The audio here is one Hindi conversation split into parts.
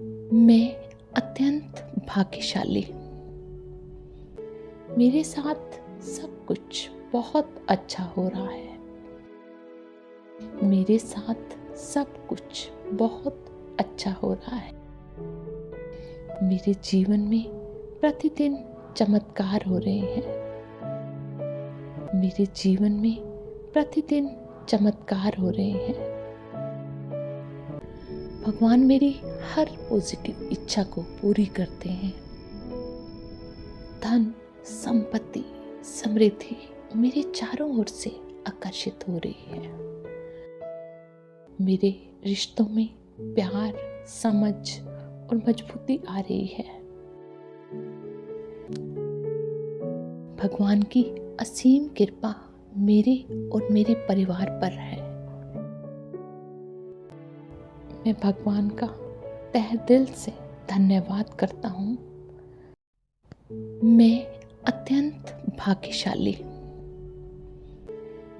मैं अत्यंत भाग्यशाली। मेरे साथ सब कुछ बहुत अच्छा हो रहा है। मेरे साथ सब कुछ बहुत अच्छा हो रहा है। मेरे जीवन में प्रतिदिन चमत्कार हो रहे हैं। मेरे जीवन में प्रतिदिन चमत्कार हो रहे हैं। भगवान मेरी हर पॉजिटिव इच्छा को पूरी करते हैं। धन, संपत्ति, समृद्धि मेरे चारों ओर से आकर्षित हो रही है। मेरे रिश्तों में प्यार, समझ और मजबूती आ रही है। भगवान की असीम कृपा मेरे और मेरे परिवार पर है। मैं भगवान का तहे दिल से धन्यवाद करता हूँ। मैं अत्यंत भाग्यशाली।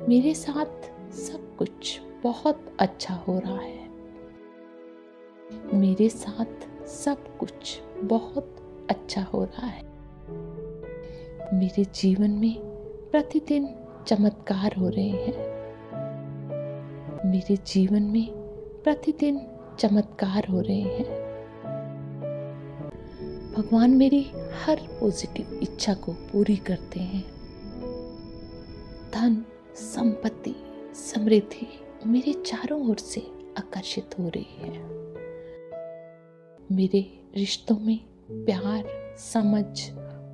मेरे साथ सब कुछ बहुत अच्छा हो रहा है। मेरे साथ सब कुछ बहुत अच्छा हो रहा है। मेरे जीवन में प्रतिदिन चमत्कार हो रहे हैं। मेरे जीवन में प्रतिदिन चमत्कार हो रहे हैं। भगवान मेरी हर पॉजिटिव इच्छा को पूरी करते हैं। धन, संपत्ति, समृद्धि मेरे चारों ओर से आकर्षित हो रही है। मेरे रिश्तों में प्यार, समझ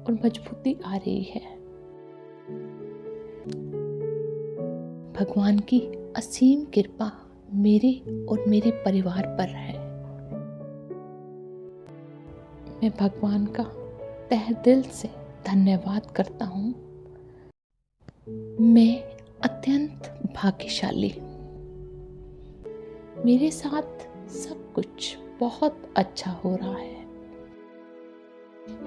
और मजबूती आ रही है। भगवान की असीम कृपा मेरे और मेरे परिवार पर है। मैं भगवान का तहे दिल से धन्यवाद करता हूँ। मैं अत्यंत भाग्यशाली। मेरे साथ सब कुछ बहुत अच्छा हो रहा है।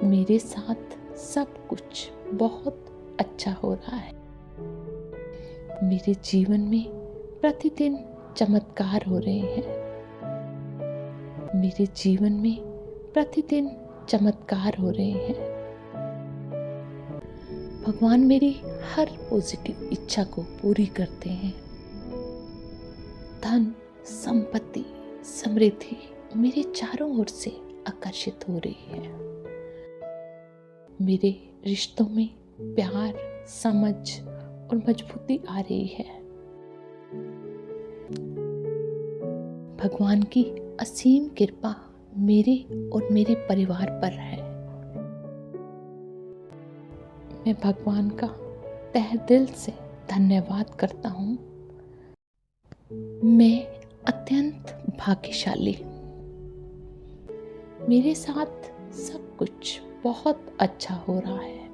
मेरे साथ सब कुछ बहुत अच्छा हो रहा है। मेरे जीवन में प्रतिदिन चमत्कार हो रहे हैं। मेरे जीवन में प्रतिदिन चमत्कार हो रहे हैं। भगवान मेरी हर पॉजिटिव इच्छा को पूरी करते हैं। धन, संपत्ति, समृद्धि मेरे चारों ओर से आकर्षित हो रही है। मेरे रिश्तों में प्यार, समझ और मजबूती आ रही है। भगवान की असीम कृपा मेरे और मेरे परिवार पर है। मैं भगवान का तहे दिल से धन्यवाद करता हूँ। मैं अत्यंत भाग्यशाली। मेरे साथ सब कुछ बहुत अच्छा हो रहा है।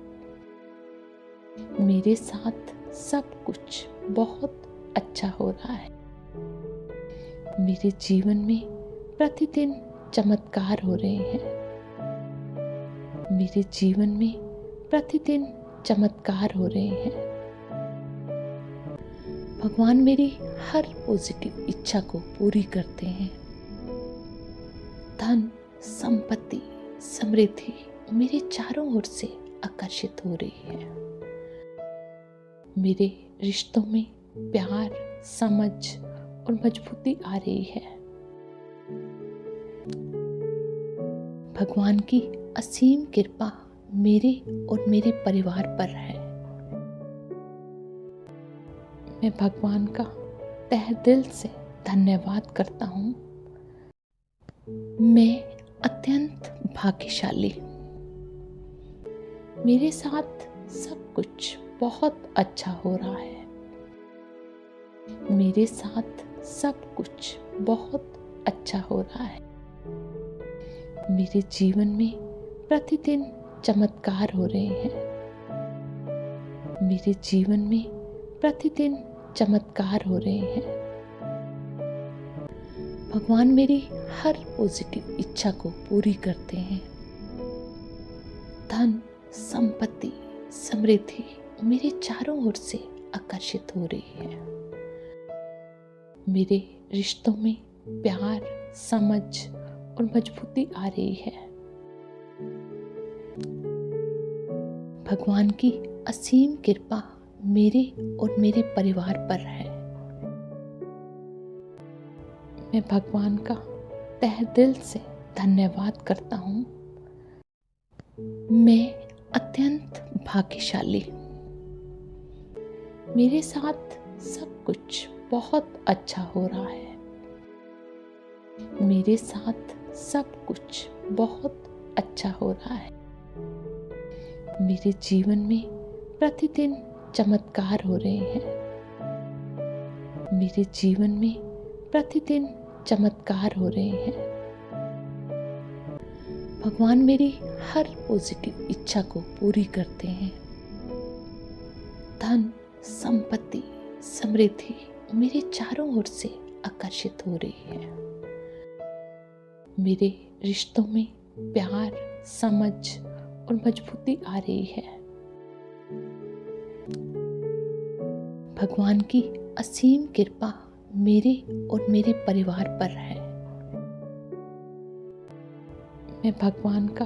मेरे साथ सब कुछ बहुत अच्छा हो रहा है। मेरे जीवन में प्रतिदिन चमत्कार हो रहे हैं। मेरे जीवन में प्रतिदिन चमत्कार हो रहे हैं। भगवान मेरी हर पॉजिटिव इच्छा को पूरी करते हैं। धन, संपत्ति, समृद्धि मेरे चारों ओर से आकर्षित हो रही है। मेरे रिश्तों में प्यार, समझ और मजबूती आ रही है। भगवान की असीम कृपा मेरे और मेरे परिवार पर है। मैं भगवान का तहे दिल से धन्यवाद करता हूँ। मैं अत्यंत भाग्यशाली। मेरे साथ सब कुछ बहुत अच्छा हो रहा है। मेरे साथ सब कुछ बहुत अच्छा हो रहा है। मेरे जीवन में प्रतिदिन चमत्कार हो रहे हैं। मेरे जीवन में प्रतिदिन चमत्कार हो रहे हैं। भगवान मेरी हर पॉजिटिव इच्छा को पूरी करते हैं। धन, संपत्ति, समृद्धि मेरे चारों ओर से आकर्षित हो रही है। मेरे रिश्तों में प्यार, समझ और मजबूती आ रही है। भगवान की असीम कृपा मेरे और मेरे परिवार पर है। मैं भगवान का तहे दिल से धन्यवाद करता हूँ। मैं अत्यंत भाग्यशाली। मेरे साथ सब कुछ बहुत अच्छा हो रहा है। मेरे साथ सब कुछ बहुत अच्छा हो रहा है। मेरे जीवन में प्रतिदिन चमत्कार हो रहे हैं। मेरे जीवन में प्रतिदिन चमत्कार हो रहे हैं। भगवान मेरी हर पॉजिटिव इच्छा को पूरी करते हैं। धन, संपत्ति, समृद्धि मेरे चारों ओर से आकर्षित हो रही है। मेरे रिश्तों में प्यार, समझ और मजबूती आ रही है। भगवान की असीम कृपा मेरे और मेरे परिवार पर है। मैं भगवान का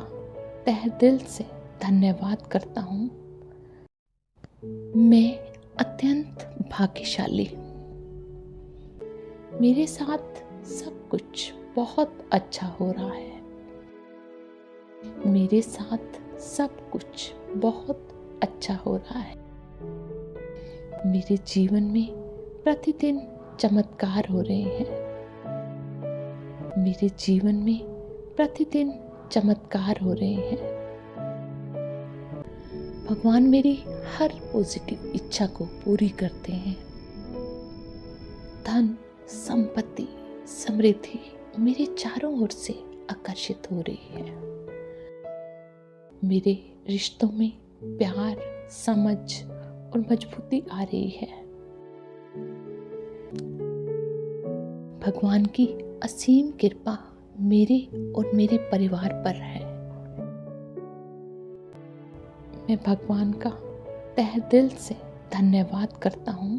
तहे दिल से धन्यवाद करता हूँ। मैं अत्यंत भाग्यशाली। मेरे साथ सब कुछ बहुत अच्छा हो रहा है। मेरे साथ सब कुछ बहुत अच्छा हो रहा है। मेरे जीवन में प्रतिदिन चमत्कार हो रहे हैं। मेरे जीवन में प्रतिदिन चमत्कार हो रहे हैं। भगवान मेरी हर पॉजिटिव इच्छा को पूरी करते हैं। धन, संपत्ति, समृद्धि मेरे चारों ओर से आकर्षित हो रही है। मेरे रिश्तों में प्यार, समझ और मजबूती आ रही है। भगवान की असीम कृपा मेरे और मेरे परिवार पर है। मैं भगवान का तहे दिल से धन्यवाद करता हूँ।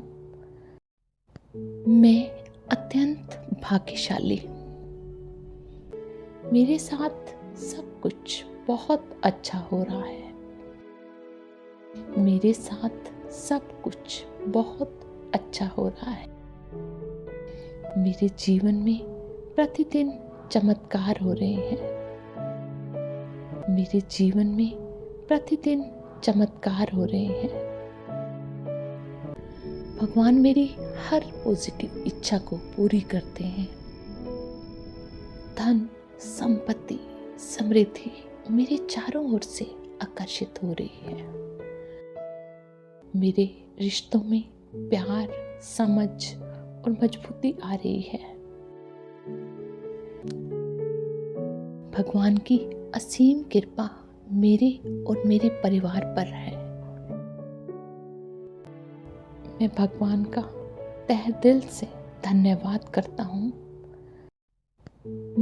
मैं अत्यंत भाग्यशाली। मेरे साथ सब कुछ बहुत अच्छा हो रहा है। मेरे साथ सब कुछ बहुत अच्छा हो रहा है। मेरे जीवन में प्रतिदिन चमत्कार हो रहे हैं। मेरे जीवन में प्रतिदिन चमत्कार हो रहे हैं। भगवान मेरी हर पॉजिटिव इच्छा को पूरी करते हैं। धन, संपत्ति, समृद्धि मेरे चारों ओर से आकर्षित हो रही है। मेरे रिश्तों में प्यार, समझ और मजबूती आ रही है। भगवान की असीम कृपा मेरे और मेरे परिवार पर है। मैं भगवान का तहे दिल से धन्यवाद करता हूँ।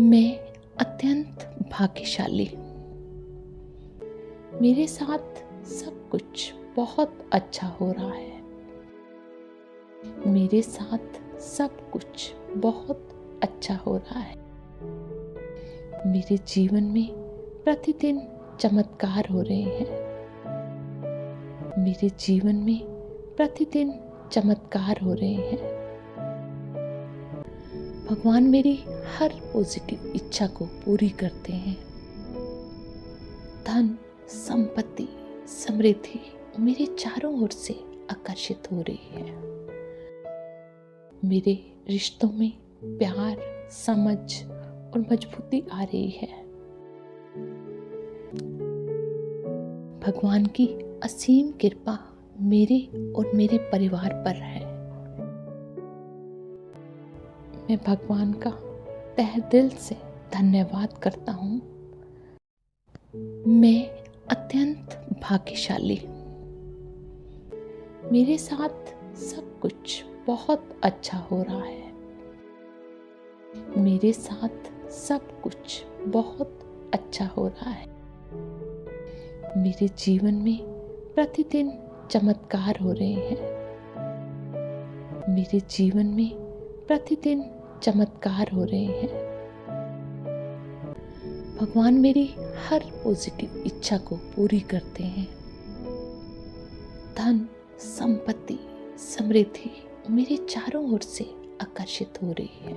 मैं अत्यंत भाग्यशाली। मेरे साथ सब कुछ बहुत अच्छा हो रहा है। मेरे साथ सब कुछ बहुत अच्छा हो रहा है। मेरे जीवन में प्रतिदिन चमत्कार हो रहे हैं। मेरे जीवन में प्रतिदिन चमत्कार हो रहे हैं। भगवान मेरी हर पॉजिटिव इच्छा को पूरी करते हैं। धन, संपत्ति, समृद्धि मेरे चारों ओर से आकर्षित हो रही है। मेरे रिश्तों में प्यार, समझ और मजबूती आ रही है। भगवान की असीम कृपा मेरे और मेरे परिवार पर है। मैं भगवान का तहे दिल से धन्यवाद करता हूँ। मैं अत्यंत भाग्यशाली। मेरे साथ सब कुछ बहुत अच्छा हो रहा है। मेरे साथ सब कुछ बहुत अच्छा हो रहा है। मेरे जीवन में प्रतिदिन चमत्कार हो रहे हैं। मेरे जीवन में प्रतिदिन चमत्कार हो रहे हैं। भगवान मेरी हर पॉजिटिव इच्छा को पूरी करते हैं। धन, संपत्ति, समृद्धि मेरे चारों ओर से आकर्षित हो रही है।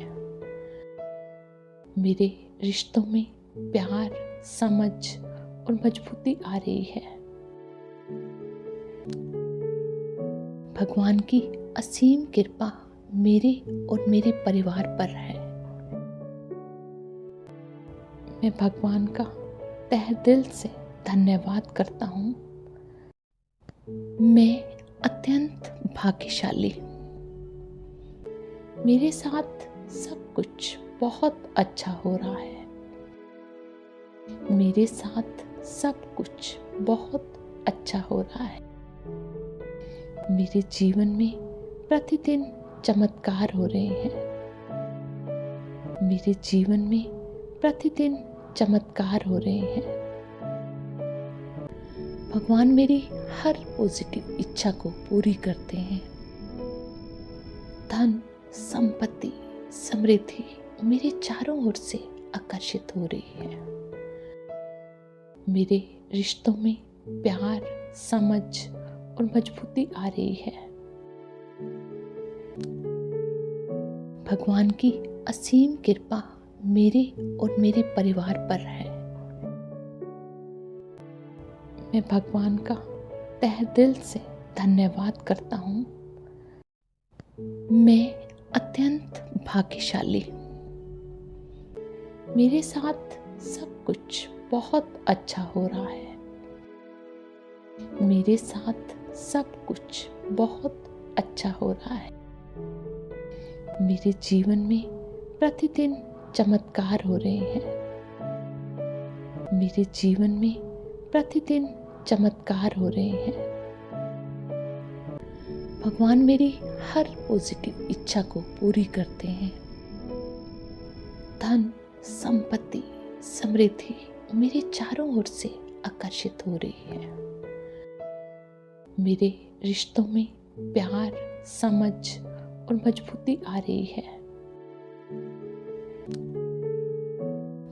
मेरे रिश्तों में प्यार, समझ और मजबूती आ रही है। भगवान की असीम कृपा मेरे और मेरे परिवार पर है। मैं भगवान का तहे दिल से धन्यवाद करता हूँ। मैं अत्यंत भाग्यशाली हूँ। मेरे साथ सब कुछ बहुत अच्छा हो रहा है। मेरे साथ सब कुछ बहुत अच्छा हो रहा है। मेरे जीवन में प्रतिदिन चमत्कार हो रहे हैं। मेरे जीवन में प्रतिदिन चमत्कार हो रहे हैं। भगवान मेरी हर पॉजिटिव इच्छा को पूरी करते हैं। धन, संपत्ति, समृद्धि मेरे चारों ओर से आकर्षित हो रही है। मेरे रिश्तों में प्यार, समझ और मजबूती आ रही है। भगवान की असीम कृपा मेरे और मेरे परिवार पर है। मैं भगवान का तहे दिल से धन्यवाद करता हूँ। मैं अत्यंत भाग्यशाली हूँ। मेरे साथ सब कुछ बहुत अच्छा हो रहा है। मेरे साथ सब कुछ बहुत अच्छा हो रहा है। मेरे जीवन में प्रतिदिन चमत्कार हो रहे हैं। मेरे जीवन में प्रतिदिन चमत्कार हो रहे हैं। भगवान मेरी हर पॉजिटिव इच्छा को पूरी करते हैं। धन, संपत्ति, समृद्धि मेरे चारों ओर से आकर्षित हो रही है। मेरे रिश्तों में प्यार, समझ और मजबूती आ रही है।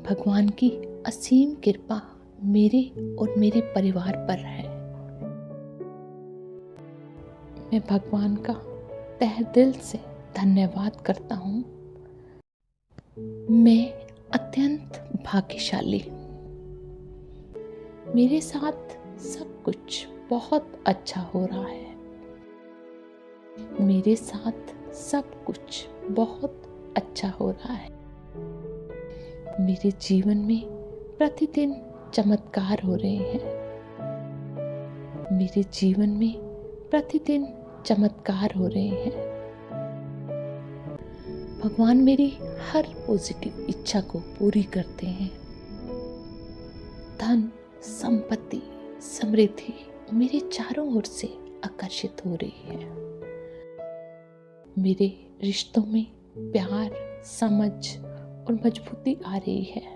भगवान की असीम कृपा मेरे और मेरे परिवार पर है। मैं भगवान का तहे दिल से धन्यवाद करता हूँ। मैं अत्यंत भाग्यशाली हूँ। मेरे साथ सब कुछ बहुत अच्छा हो रहा है। मेरे साथ सब कुछ बहुत अच्छा हो रहा है। मेरे जीवन में प्रतिदिन चमत्कार हो रहे हैं। मेरे जीवन में प्रतिदिन चमत्कार हो रहे हैं। भगवान मेरी हर पॉजिटिव इच्छा को पूरी करते हैं। धन, संपत्ति, समृद्धि मेरे चारों ओर से आकर्षित हो रही है। मेरे रिश्तों में प्यार, समझ और मजबूती आ रही है।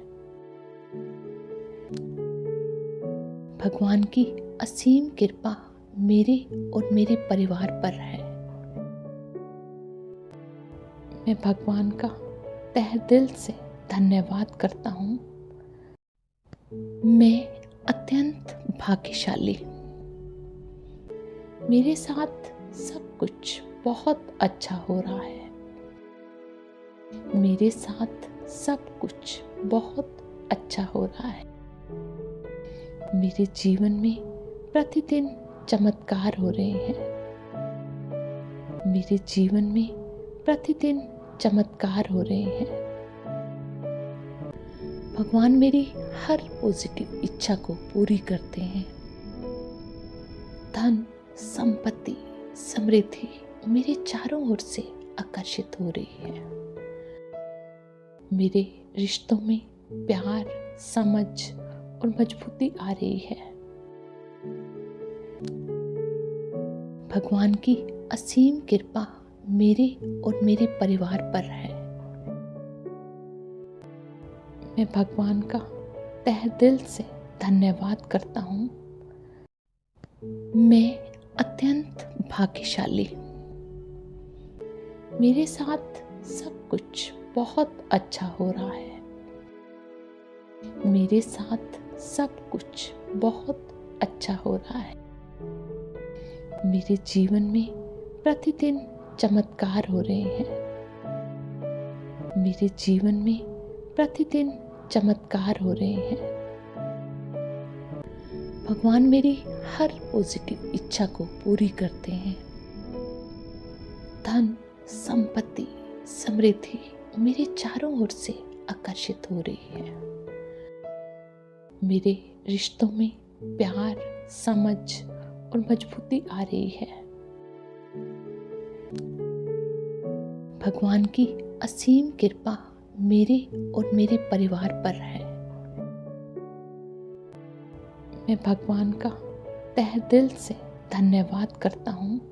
भगवान की असीम कृपा मेरे और मेरे परिवार पर है। मैं भगवान का तहे दिल से धन्यवाद करता हूँ। मैं अत्यंत भाग्यशाली हूँ। मेरे साथ सब कुछ बहुत अच्छा हो रहा है। मेरे साथ सब कुछ बहुत अच्छा हो रहा है। मेरे जीवन में प्रतिदिन चमत्कार हो रहे हैं। मेरे जीवन में प्रतिदिन चमत्कार हो रहे हैं। भगवान मेरी हर पॉजिटिव इच्छा को पूरी करते हैं। धन, संपत्ति, समृद्धि मेरे चारों ओर से आकर्षित हो रही है। मेरे रिश्तों में प्यार, समझ और मजबूती आ रही है। भगवान की असीम कृपा मेरे और मेरे परिवार पर है। मैं भगवान का तहे दिल से धन्यवाद करता हूँ। मैं अत्यंत भाग्यशाली हूँ। मेरे साथ सब कुछ बहुत अच्छा हो रहा है। मेरे साथ सब कुछ बहुत अच्छा हो रहा है। मेरे जीवन में प्रतिदिन चमत्कार हो रहे हैं। मेरे जीवन में प्रतिदिन चमत्कार हो रहे हैं। भगवान मेरी हर पॉजिटिव इच्छा को पूरी करते हैं। धन, संपत्ति, समृद्धि मेरे चारों ओर से आकर्षित हो रही है। मेरे रिश्तों में प्यार, समझ और मजबूती आ रही है। भगवान की असीम कृपा मेरे और मेरे परिवार पर है। मैं भगवान का तहे दिल से धन्यवाद करता हूँ